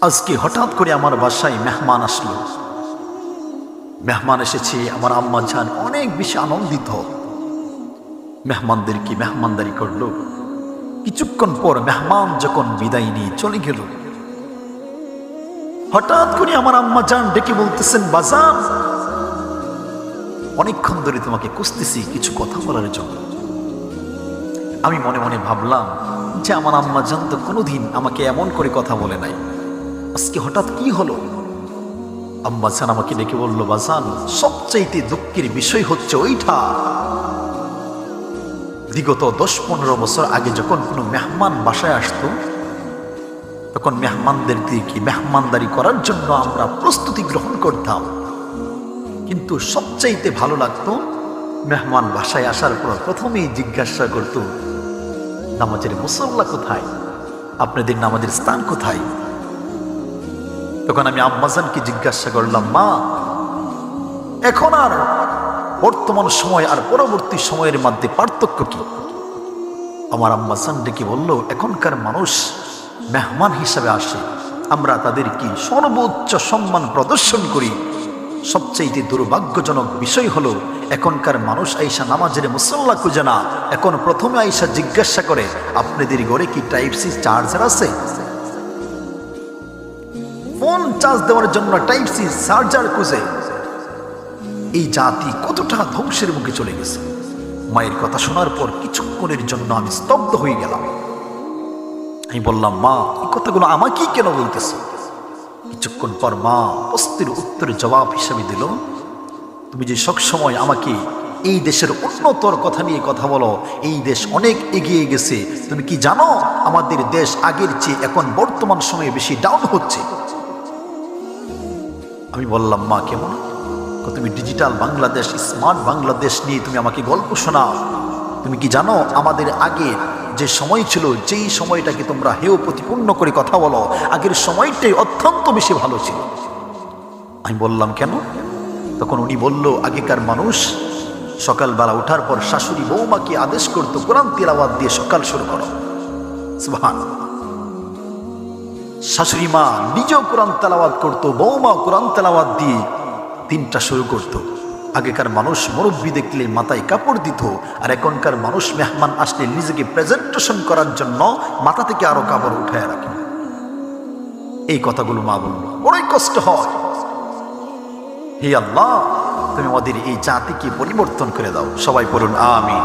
আজকে হঠাৎ করে আমার বাসায় মেহমান আসলো। মেহমান এসেছে, আমার আম্মা জান অনেক বেশি আনন্দিত। মেহমানদেরকে মেহমানদারি করলো। কিছুক্ষণ পর মেহমান যখন বিদায় নিয়ে চলে গেল, হঠাৎ করে আমার আম্মা জান ডেকে বলতেছেন, বাজান অনেকক্ষণ ধরে তোমাকে খুঁজতেছি কিছু কথা বলার জন্য। আমি মনে মনে ভাবলাম যে আমার আম্মা জান তো কোনোদিন আমাকে এমন করে কথা বলে নাই, আজকে হঠাৎ কি হলো? আম্মা জান আমাকে ডেকে বলল, বাজান সবচাইতে দুঃখের বিষয় হচ্ছে ওইটা, বিগত 10-15 বছর আগে যখন কোনো মেহমান বাসায় আসতো, তখন মেহমানদের দিকে মেহমানদারি করার জন্য আমরা প্রস্তুতি গ্রহণ করতাম। কিন্তু সবচাইতে ভালো লাগতো মেহমান বাসায় আসার পর প্রথমেই জিজ্ঞাসা করত, নামাজের মুসল্লা কোথায়, আপনাদের নামাজের স্থান কোথায়? তখন আমি আম্মাজানকে জিজ্ঞাসা করলাম, মা এখন আর বর্তমান সময় আর পরবর্তী সময়ের মধ্যে পার্থক্য কি? আমার আম্মাজান ডেকে বলল, এখনকার মানুষ মেহমান হিসাবে আসে, আমরা তাদেরকে সর্বোচ্চ সম্মান প্রদর্শন করি। সবচেয়ে দুর্ভাগ্যজনক বিষয় হলো এখনকার মানুষ আইসা নামাজের মুসল্লা খুঁজে না, এখন প্রথমে আইসা জিজ্ঞাসা করে, আপনাদের ঘরে কি টাইপ সি চার্জার আছে? ফোন চার্জ দেওয়ার জন্য টাইপ সি চার্জার খুঁজে। এই জাতি কতটা ধ্বংসের মুখে চলে গেছে। মায়ের কথা শোনার পর কিছুক্ষণের জন্য আমি স্তব্ধ হয়ে গেলাম। আমি বললাম, মা এই কথাগুলো আমাকেই কেন বলতেছ? কিছুক্ষণ পর মা প্রশ্নের উত্তরে জবাব হিসাবে দিল, তুমি যে সবসময় আমাকে এই দেশের উন্নতর কথা নিয়ে কথা বলো, এই দেশ অনেক এগিয়ে গেছে, তুমি কি জানো আমাদের দেশ আগের চেয়ে এখন বর্তমান সময়ে বেশি ডাউন হচ্ছে? আমি বললাম, মা কেমন? তুমি ডিজিটাল বাংলাদেশ, স্মার্ট বাংলাদেশ নিয়ে তুমি আমাকে গল্প শোনাও। তুমি কি জানো আমাদের আগে যে সময় ছিল, যেই সময়টাকে তোমরা হেয় প্রতিপূর্ণ করে কথা বলো, আগের সময়টাই অত্যন্ত বেশি ভালো ছিল। আমি বললাম, কেন? তখন উনি বলল, আগেকার মানুষ সকালবেলা ওঠার পর শাশুড়ি বৌমাকে আদেশ করতো, কোরআন তিলাওয়াত দিয়ে সকাল শুরু করো। সুবহানাল্লাহ। শাশুড়ি মা নিজেও কোরআন তেলাওয়াত করতো, বৌমা কোরআন তেলাওয়াত দিয়ে দিনটা শুরু করতো। আগেকার মানুষ মুরব্বী দেখলে মাথায় কাপড় দিত, আর এখনকার মানুষ মেহমান আসলে নিজেকে প্রেজেন্টেশন করার জন্য মাথা থেকে আরো কাপড় উঠায় রাখে। এই কথাগুলো মা বলল, বড়ই কষ্ট হয়। হে আল্লাহ, তুমি আমাদের এই জাতিকে পরিবর্তন করে দাও। সবাই বলুন আমিন।